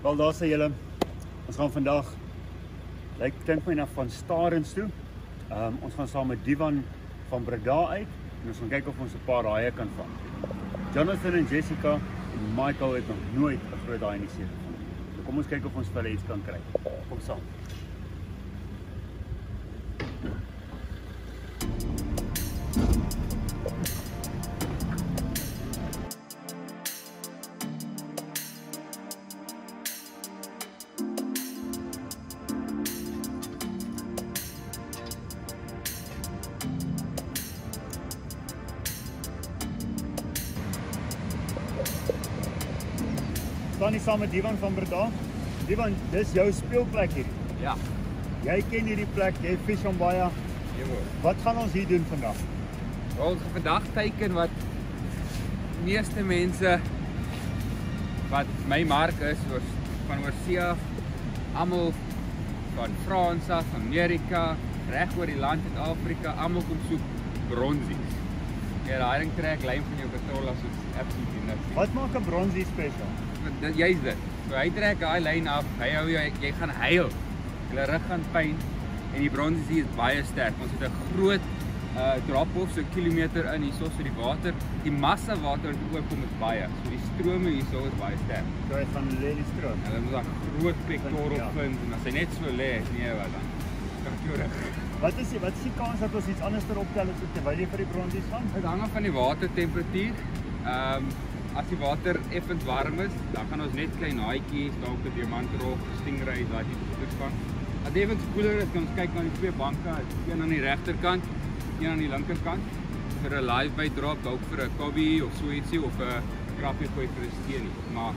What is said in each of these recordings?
Wel, daar sê julle, ons gaan vandag, dink my na van Starens toe. Ons gaan saam met Divan van Breda uit en ons gaan kyk of ons 'n paar haie kan vang. Jonathan en Jessica en Michael het nog nooit 'n groot haai in die see gevang. So kom ons kyk of ons vir hulle iets kan kry. Kom saam. Staan nie saam met Divan van Breda. Divan, dis jou speelplek hier. Ja. Jy ken hierdie plek, jy vis hom baie. Wat gaan ons hier doen vandag? Ons gaan vandag teiken wat meeste mense wat my mark is van oorsee af, almal van Frans af, Amerika, reg oor die land in Afrika, almal kom soek bronsies. Ja, daai ding trek lyn van jou katrolla soos absoluut niks. Wat maak 'n bronsie spesiaal? Jy's dit. So hy trek daai lyn af, hy hou jou, jy gaan huil. Jou rug gaan pyn en die bronsie is baie sterk. Ons het 'n groot drop-off so 'n kilometer in hierso so die water. Die massa water wat oorkom is baie. So die strome hierso is baie sterk. So hy gaan lê die stroom. Hulle moet 'n groot pectoral vind en as hy net so lê, nee wat dan. Kan jy reg. Wat is die kans dat ons iets anders erop tel as terwyl jy vir die bronsies gaan? Dit hang af van die watertemperatuur. As die water effens warm is, dan gaan ons net klein haaietjies, dalk 'n diamantrog, stingrays, daai tipe goeders vang. As dit effens koeler is, kan ons kyk na die twee banke, een aan die regterkant, een aan die linkerkant vir 'n live bait drop, dalk vir 'n cobby of so ietsie of 'n krappie gooi vir 'n steenie. Maar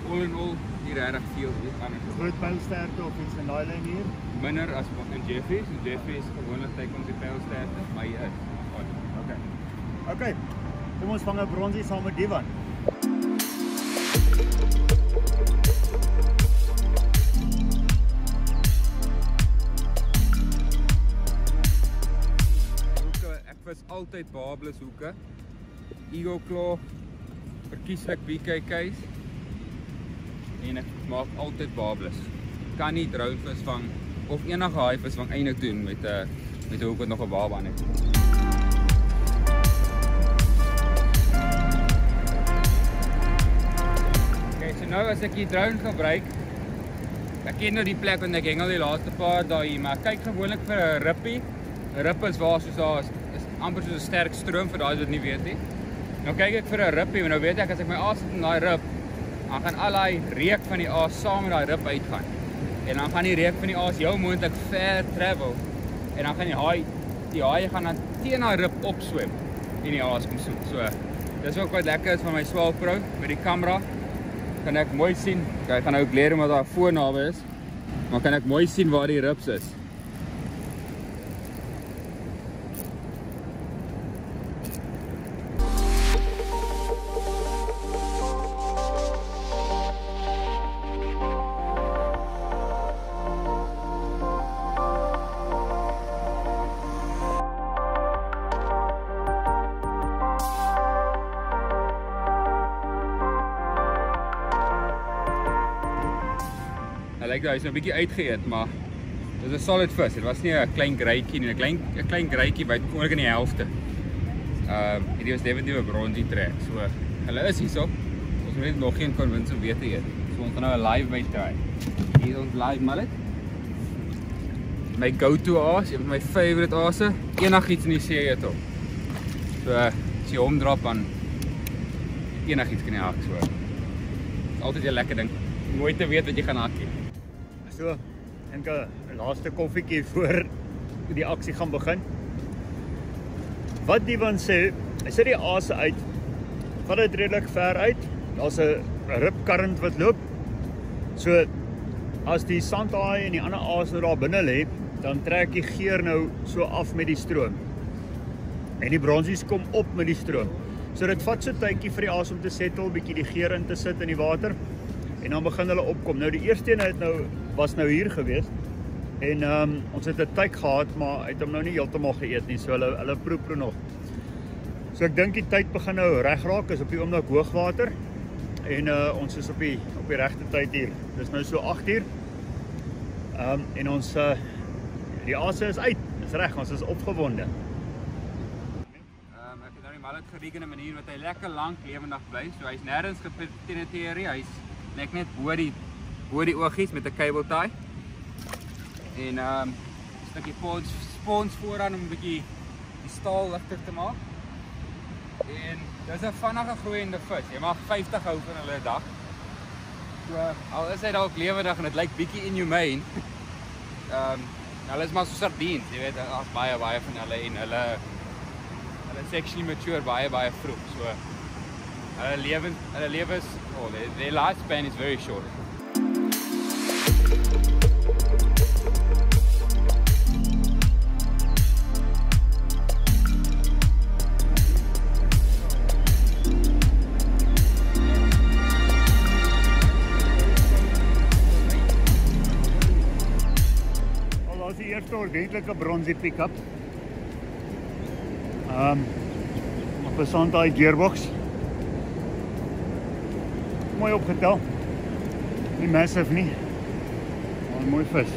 all in all, nie regtig veel iets anders. Groot pylsterte of iets in daai lyn hier? Minder as wat in Jeffries. In Jeffries gewoonlik teiken ons die pylsterte, maar hier is. Okay. Kom ons vang 'n bronsie saam met Divan. Ek vis altyd Babel's hoeke, Eagle Claw, verkieslik BKK's en ek maak altyd Babel's. Kan nie drougvis vang of enige haaivis vang eintlik doen met 'n hoek wat nog 'n baba aan het. Nou as ek die drone gebruik, ek ken nou die plek want ek hengel die laaste paar dae hier, maar ek kyk gewoonlik vir 'n rippie. 'n Rip is waar soos daar is amper soos 'n sterk stroom vir daai wat nie weet nie. Nou kyk ek vir 'n rippie, want nou weet ek as ek my aas sit in daai rip, dan gaan al daai reuk van die aas saam met daai rip uitgaan. En dan gaan die reuk van die aas heel moontlik ver travel. En dan gaan die haai gaan dan teen daai rip opswem en die aas kom soek. So dis ook wat lekker is van my Swalk Pro met die kamera. Kan ek mooi sien, ek gaan nou glare omdat daar foon naby is, maar kan ek mooi sien waar die rips is. Hy lyk hy is nou 'n bietjie uitgeëet, maar dit is 'n solid vis. Dit was nie 'n klein greitjie nie, 'n klein greitjie byt oor in die helfte. Hierdie was definitief 'n bronsie trek. So hulle is hierso. Ons moet net nog geen convince om weer te eet. So ons gaan nou 'n live bait try. Hier is ons live mullet. My go-to aas, een van my favorite aase. Enigiets in die see eet hom. So as jy hom drop dan enigiets kan jy hak so. Dis altyd 'n lekker ding. Nooit te weet wat jy gaan hakkie. So, dink 'n laaste koffietjie voor die aksie gaan begin. Wat Divan sê, hy sit die aase uit, vat dit redelik ver uit. Daar's 'n rip current wat loop. So as die sandhaai en die ander aase daar binne lê, dan trek die geur nou so af met die stroom. En die bronsies kom op met die stroom. So dit vat so tydjie vir die aas om te settle, bietjie die geur in te sit in die water. En dan begin hulle opkom. Nou die eerste een was nou hier gewees. En ons het 'n tyd gehad, maar hy het hom nou nie heeltemal geëet nie. So hulle proe nog. So ek dink die tyd begin nou reg raak, is op die oomblik hoogwater. En ons is op die regte tyd hier. Dis nou so 8 uur. En ons die ase is uit. Dis reg, ons is opgewonde. Ek het nou die mallet geriek in 'n manier wat hy lekker lank lewendig bly. So hy's nêrens gepenetreer nie. Hy's net bo die oogies met 'n cable tie. En 'n stukkie spons vooraan om 'n bietjie die staal ligter te maak. En dis 'n vinnige groeiende vis. Jy mag 50 hou van hulle 'n dag. So al is hy dalk lewendig en dit lyk bietjie inhumane. Hulle is maar so sardiens, jy weet, daar's baie van hulle en hulle sexually mature baie vroeg. So hulle lewens, their lifespan is very short. Die eerste ordentlike bronsie pick-up op 'n Santai gearbox, mooi opgetel, nie massive nie, maar mooi vis.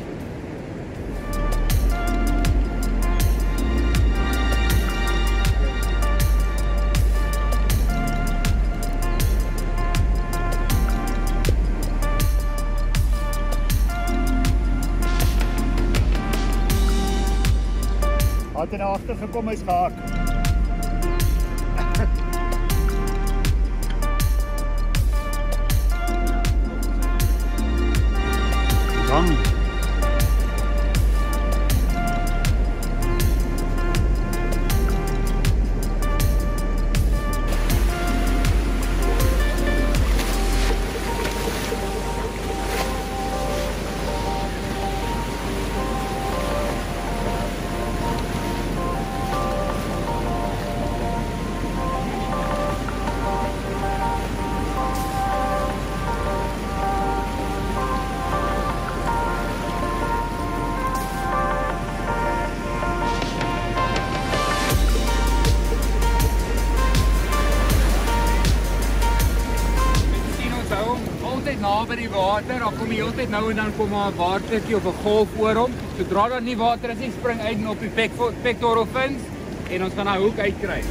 Had hy nou agtergekom, hy's gehak. Dan. By die water, dan kom jy altyd nou en dan kom maar 'n watertjie of 'n golf oor hom. Sodra daar nie water is nie, spring uit op die pectoral fins en ons gaan daai hoek uitkry.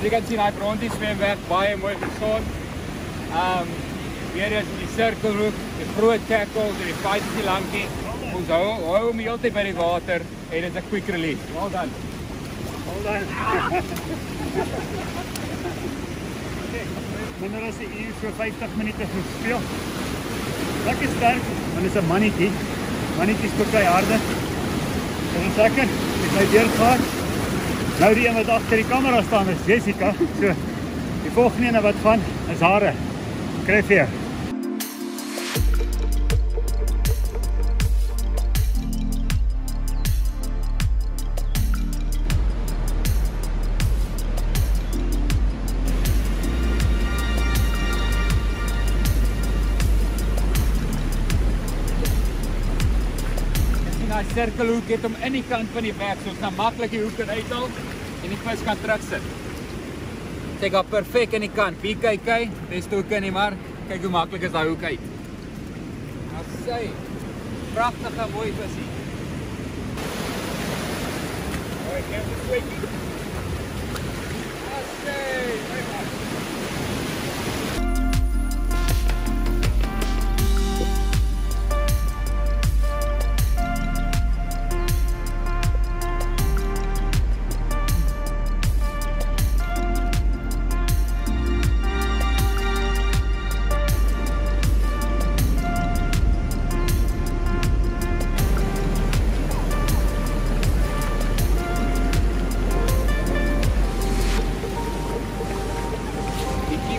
Jy kan sien hy brontie swem weg, baie mooi gesond. Weer is die sirkelhoek, die groot tackles en die fightie lankie. Ons hou hom heeltyd by die water en dit is 'n quick release. Well done. Minder as 'n uur, so 50 minute gespeel. Lekker sterk, want dit is 'n mannetjie. Mannetjies koppie harde. En lekker, ek het deur gehad. Nou die een wat agter die kamera staan is Jessica. So die volgende ene wat van is hare. Kry vir. Daai sirkelhoek het hom in die kant van die weg, so ons kan maklik die hoek uithaal en die vis kan terugsit. Dit gaan perfek in die kant. Wie kyk, beste hoek nie, maar kyk hoe maklik is daai hoek uit. Assy. Pragtige mooi visie. Alright, get the squeaky. Assy.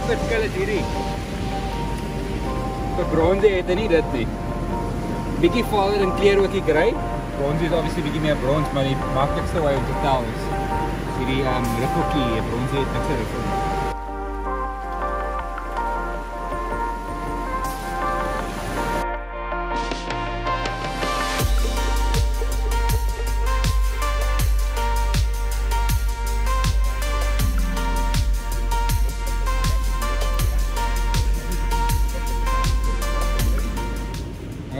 Verskil is hierdie. Vir bronsie het hy nie dit nie. bietjie vader in kleur ook die grey. Bronze is obviously bietjie meer brons, maar die maklikste way om te tel is hierdie riffeltjie, bronze het niks te riffel.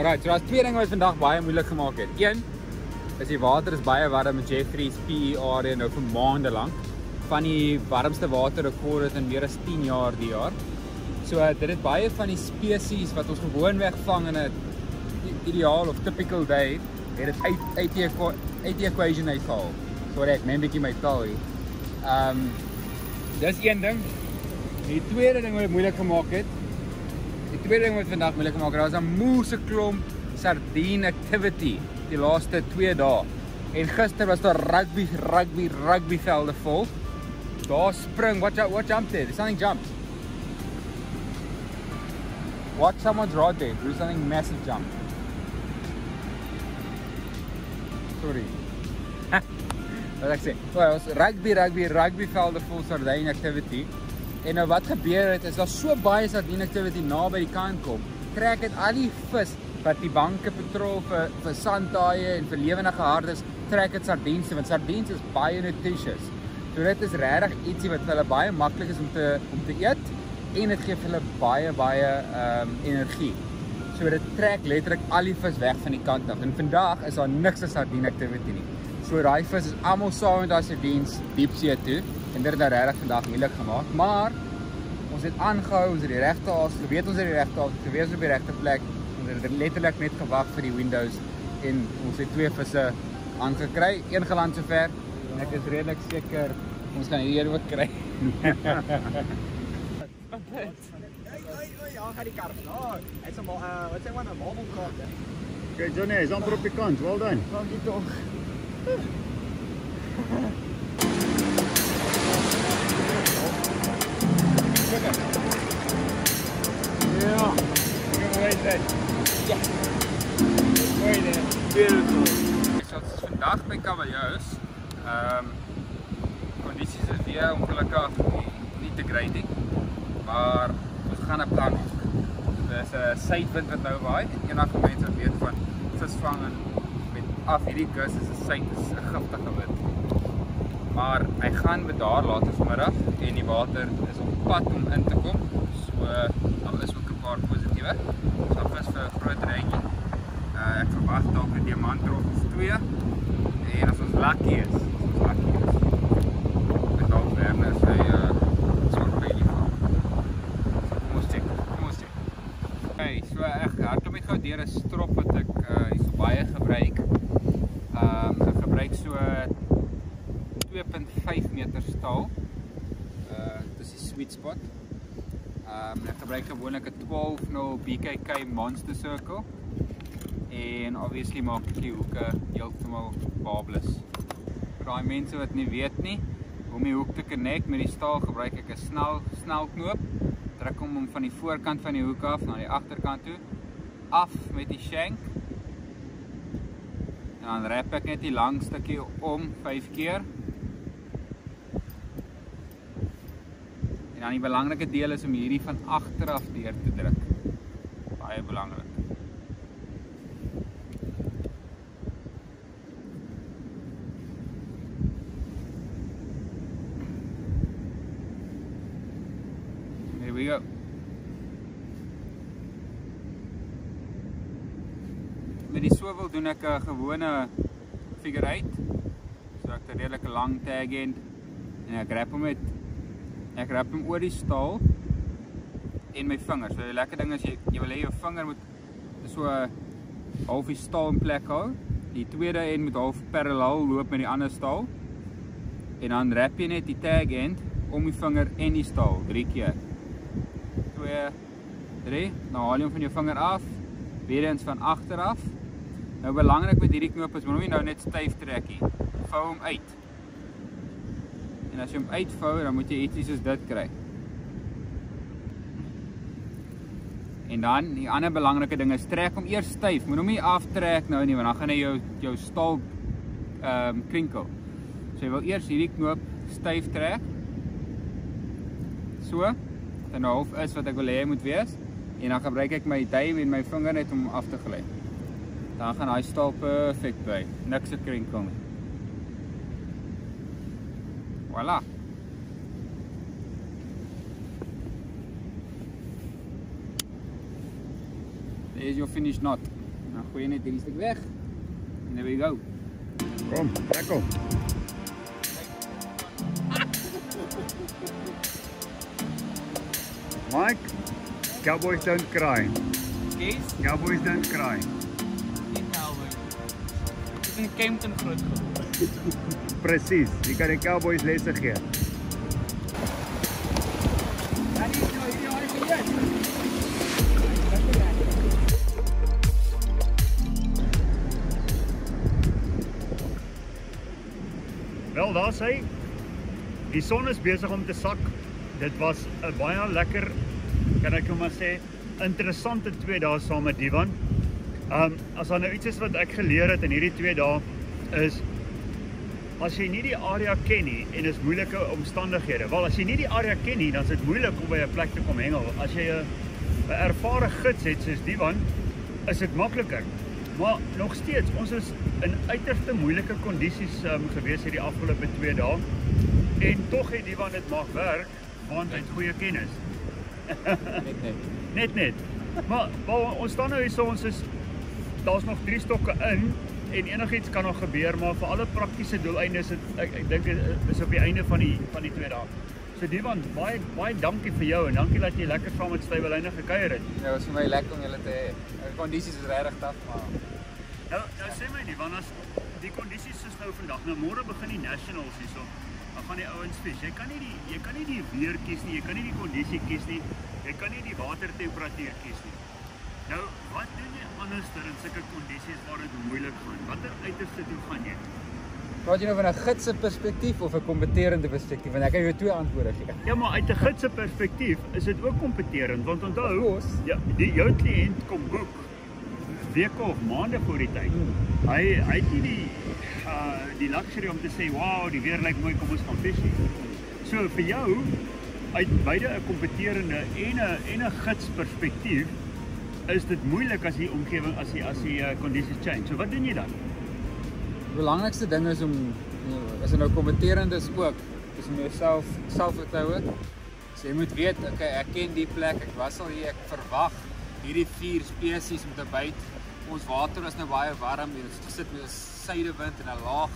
Alright, so daar's twee dinge wat vandag baie moeilik gemaak het. Een is die water is baie warm met Jeffreys PER nou vir maande lank. Van die warmste waterrekord in meer as 10 jaar die jaar. So dit het baie van die spesies wat ons gewoonweg vang in 'n ideaal of typical day, het dit uit die equation uitgehaal. Sorry, ek neem 'n bietjie my taal hier. Dis een ding. Die tweede ding wat dit moeilik gemaak het. Die tweede ding wat vandag moeilik gemaak het, daar was 'n moeëse klomp sardine activity die laaste 2 dae. En gister was daar rugby velde vol. Daar spring, what jumped there? Something jumped. Watch someone's rod there. There's something massive jump. Sorry. Wat ek sê? Well, was rugby velde vol sardine activity. En nou wat gebeur het is daar so baie sardine activity naby die kant kom. Trek dit al die vis wat die banke patrol vir sandtaaie en vir lewendige hardes, trek dit sardiens toe, want sardiens is baie nutritious. So dit is regtig ietsie wat vir hulle baie maklik is om te eet en dit gee vir hulle baie energie. So dit trek letterlik al die vis weg van die kant af. En vandag is daar niks as sardine activity nie. So daai vis is almal saam met daai sardiens diepsee toe en dit het nou regtig vandag moeilik gemaak, maar ons het aangehou, ons het die regte haas, weet ons het die regte haas, gewees op die regte plek. Ons het letterlik net gewag vir die windows en ons het 2 visse aangekry, 1 geland sover en ek is redelik seker ons gaan hier ook kry. Ja, gaan die kar. Ja, hy's 'n wat sê man 'n marmelkaart. Okay, Johnny, is amper op die kant. Well done. Dankie tog. Ja. Ja. Mooi nee. Beautiful. So ons is vandag by Kabeljous. Kondisies is weer ongelukkig nie te great nie. Maar ons gaan 'n plan maak. Dis 'n suidwind wat nou waai en enige mense wat weet van visvang en met af hierdie kus is 'n giftige wind. Maar hy gaan bedaar later vanmiddag en die water is op pad om in te kom. So daar is ook 'n paar positiewe. So daar is vir 'n groot reentjie. Ek verwag dalk 'n diamantrot of 2. En as ons lucky is, met dalk Werner sy soort baby van. Kom ons check. Okay, so ek hardloop net gou deur 'n strop wat ek so baie gebruik. Ek gebruik so 2.5 meter staal. Dis die sweet spot. Ek gebruik gewoonlik 'n 12-0 BKK Monster Circle. En obviously maak ek die hoeke heeltemal babeless. Vir daai mense wat nie weet nie, hoe om die hoek te connect met die staal, gebruik ek 'n snel knoop. Druk hom van die voorkant van die hoek af na die agterkant toe. Af met die shank. En dan wrap ek net die lang stukkie om 5 keer. En dan die belangrike deel is om hierdie van agteraf deur te druk. Baie belangrik. Here we go. Met die swivel doen ek 'n gewone figure 8. So ek het 'n redelike lang tag end en ek wrap hom oor die staal en my vingers. So die lekker ding is jy wil hê jou vinger moet so half die staal in plek hou. Die tweede end moet half parallel loop met die ander staal. En dan wrap jy net die tag end om die vinger en die staal 3 keer. 2, 3, nou haal jy hom van jou vinger af, weer eens van agter af. Nou belangrik met hierdie knoop is, moet nou net styf trek hier. Vou hom uit. En as jy hom uitvou, dan moet jy ietsie soos dit kry. En dan, die ander belangrike ding is, trek hom eers styf. Moet hom nie aftrek nou nie, want dan gaan hy jou stal krinkel. So jy wil eers hierdie knoop styf trek. So, dat hy nou half is wat ek wil hê hy moet wees. En dan gebruik ek my duim en my vinger net om af te gly. Dan gaan hy stal perfect by. Niks te krinkel nie. Voilà. There is your finish knot. Nou gooi jy net hierdie stuk weg. En there we go. Kom, trek hom. Mike, cowboys don't cry. Kees? Cowboys don't cry. Nie cowboy. Ek is in Kempton groot geword. Presies, jy kan die cowboys lesse gee. Wel, daar sê, die son is besig om te sak. Dit was 'n baie lekker, kan ek maar sê, interessante 2 dae saam met Divan. As daar nou iets is wat ek geleer het in hierdie 2 dae, is, as jy nie die area ken nie, en is moeilike omstandighede, wel, as jy nie die area ken nie, dan is dit moeilik om by 'n plek te kom hengel. As jy 'n ervare gids het, soos Divan, is dit makliker. Maar nog steeds, ons is in uiterste moeilike kondisies gewees hierdie afgelope 2 dae. En tog het Divan dit mag werk, want hy het goeie kennis. Net. Maar ons staan nou hier so, daar's nog 3 stokke in, en enigiets kan nog gebeur, maar vir alle praktiese doeleindes, ek dink is op die einde van die 2 dae. So Divan, baie dankie vir jou, en dankie dat jy lekker saam met Stuyvelyne gekuier het. Ja, was vir my lekker om julle te hê. Die kondisies is regtig taaf, maar Nou sê my Divan, as die kondisies is nou vandag, nou môre begin die Nationals hierso, dan gaan die ouens vis. Jy kan nie die weer kies nie, jy kan nie die kondisie kies nie, jy kan nie die watertemperatuur kies nie. Nou, wat doen jy anders in sulke kondisies waar dit moeilik gaan? Watter uiterste toe gaan jy? praat jy nou van 'n gidse perspektief of 'n kompeterende perspektief? Want ek kan jou 2 antwoorde gee. Ja, maar uit 'n gidse perspektief is dit ook kompeterend, want onthou, Of course. ja, jou kliënt kom boek weke of maande voor die tyd. Hy het nie die luxury om te sê, wow, die weer lyk mooi, kom ons gaan vis nie. So vir jou, uit beide 'n kompeterende en 'n gids perspektief, is dit moeilik as die omgewing, as die kondisies change. So wat doen jy dan? Die belangrikste ding is om, as jy nou kompeterend is ook, is om jouself selfvertroue. So jy moet weet, okay, ek ken die plek, ek was al hier, ek verwag hierdie 4 spesies om te byt. Ons water is nou baie warm, ons sit met 'n suidewind en 'n laag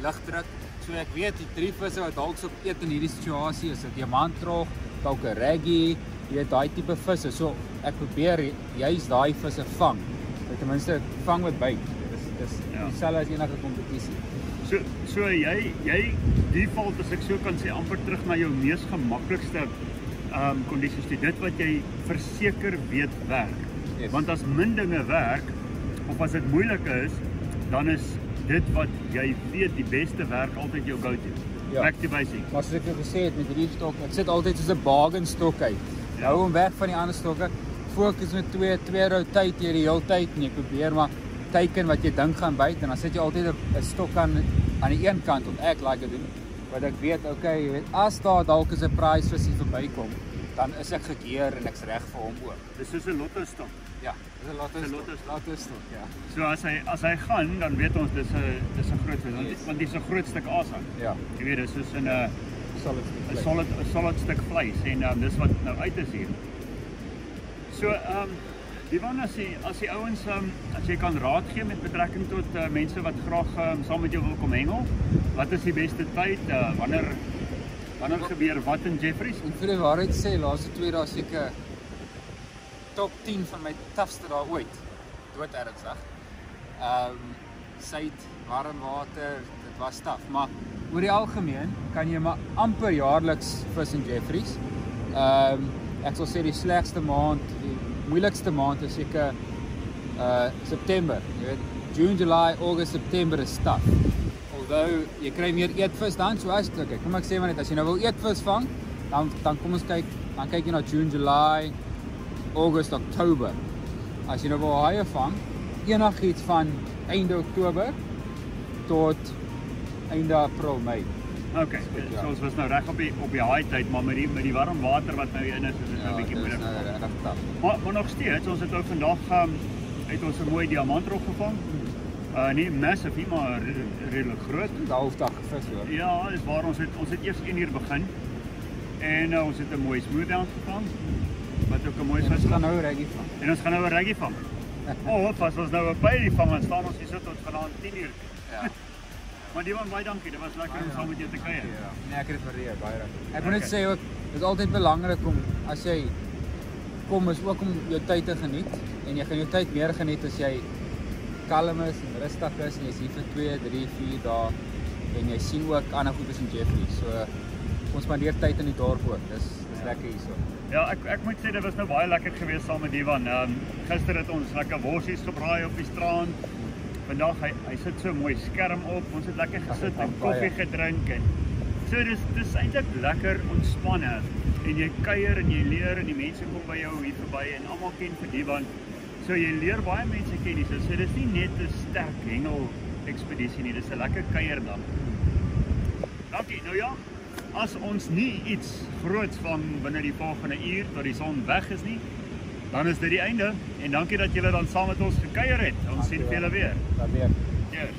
lugdruk. So ek weet die 3 visse wat dalk sop eet in hierdie situasie is 'n diamanttrog, dalk 'n reggie, jy weet daai tipe visse. So ek probeer juist daai visse vang. Ten minste vang met byt. Dis dieselfde as enige kompetisie. So jy default, as ek so kan sê, amper terug na jou mees gemaklikste kondisies toe. Dit wat jy verseker weet werk. Yes. Want as min dinge werk, of as dit moeilik is, dan is dit wat jy weet die beste werk altyd jou go-to. Ja. Back to basic. Maar soos ek jou gesê het met hierdie stok, ek sit altyd soos 'n bargain stok uit. Ja. Hou hom weg van die ander stokke. Fokus met twee rotate hier die hele tyd en jy probeer maar teiken wat jy dink gaan byt en dan sit jy altyd 'n stok aan die een kant wat ek like doen. Wat ek weet, okay, jy weet, as daar dalk 'n surprise visie verbykom, dan is ek gekeer en ek's reg vir hom ook. Dis soos 'n lotto stok. Ja, dis 'n lotto stok, ja. So as hy gaan, dan weet ons dis 'n groot vis, Yes. want dis 'n groot stuk asem. Ja, Jy weet, dis soos 'n solid. solid stuk vleis en dis wat nou uit is hier. So Divan, as die ouens as jy kan raad gee met betrekking tot mense wat graag saam met jou wil kom hengel, wat is die beste tyd? Wanneer gebeur wat in Jeffreys? En vir die waarheid sê, laaste 2 dae seker top 10 van my toughste dae ooit. Dood ernstig. Suid, warm water, dit was taaf, maar oor die algemeen kan jy maar amper jaarliks vis in Jeffreys. Ek sal sê die slegste maand, die moeilikste maand is seker September. Jy weet, June, July, August, September is taaf. Although jy kry meer eetvis dan, so as ek kom ek sê maar net as jy nou wil eetvis vang, dan kom ons kyk, dan kyk jy na June, July, August, Oktober. As jy nou wil haie vang, enigiets van einde Oktober tot einde April, Mei. Okay, so ons was nou reg op die haai tyd, maar met die warm water wat nou in is dit nou 'n bietjie moeilik. Maar nog steeds, ons het nou vandag het ons 'n mooi diamantrog gevang. Nie massive nie, maar redelik groot. Die halfdag vis hoor. Ja, dis waar ons het eers 1 uur begin. En ons het 'n mooi smoothhound gevang. Wat ook 'n mooi vis. Ons gaan nou reggie vang. En ons gaan nou 'n reggie vang. As ons nou 'n by vang, dan staan ons hier sit tot vanaand 10 uur. Ja. Maar Diwan, baie dankie. Dit was lekker om saam met jou te kuier. Ja. Nee, ek het dit waardeer baie reg. Ek moet net sê ook, dit is altyd belangrik om as jy kom is ook om jou tyd te geniet en jy gaan jou tyd meer geniet as jy kalm is en rustig is en jy's hier vir 2, 3, 4 dae en jy sien ook ander goedes in Jeffrey. So ons spandeer tyd in die dorp ook. Dis lekker hierso. Ja, ek moet sê dit was nou baie lekker geweest saam met Diwan. Gister het ons lekker worsies gebraai op die strand. Vandag hy sit so mooi skerm op. Ons het lekker gesit en koffie gedrink en so dis eintlik lekker ontspanne. En jy kuier en jy leer en die mense kom by jou hier verby en almal ken vir Diwan. So jy leer baie mense ken hier. So dis nie net 'n sterk hengel ekspedisie nie, dis 'n lekker kuierdag. Dankie. Nou ja, as ons nie iets groots vang binne die volgende uur tot die son weg is nie, dan is dit die einde. En dankie dat julle dan saam met ons gekuier het. Ons sien julle weer. Waardeer. Cheers.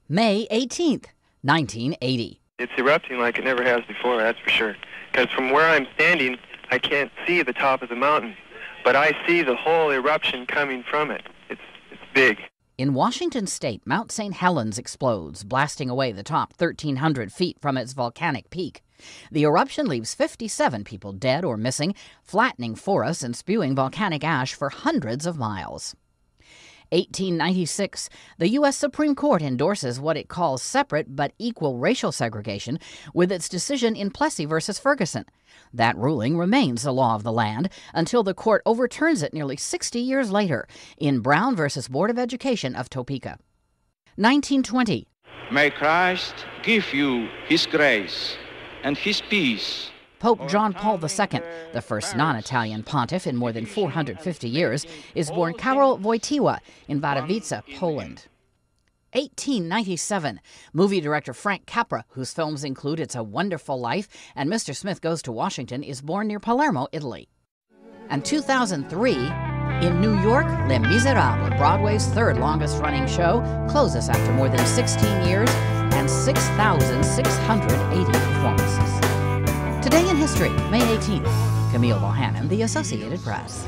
May 18th, 1980. It's erupting like it never has before, that's for sure. Because from where I'm standing, I can't see the top of the mountain, but I see the whole eruption coming from it. It's big. In Washington state, Mount St. Helens explodes, blasting away the top 1,300 feet from its volcanic peak. The eruption leaves 57 people dead or missing, flattening forests and spewing volcanic ash for hundreds of miles. 1896, the U.S. Supreme Court endorses what it calls separate but equal racial segregation with its decision in Plessy v. Ferguson. That ruling remains the law of the land until the court overturns it nearly 60 years later in Brown v. Board of Education of Topeka. 1920. May Christ give you his grace and his peace. Pope John Paul II, the first non-Italian pontiff in more than 450 years, is born Karol Wojtyła in Wadowice, Poland. 1897, movie director Frank Capra, whose films include It's a Wonderful Life and Mr. Smith Goes to Washington, is born near Palermo, Italy. And 2003, in New York, Les Miserables, Broadway's third longest-running show, closes after more than 16 years and 6,680 performances. Today in History, May 18th. Camille Bohannon, The Associated Press.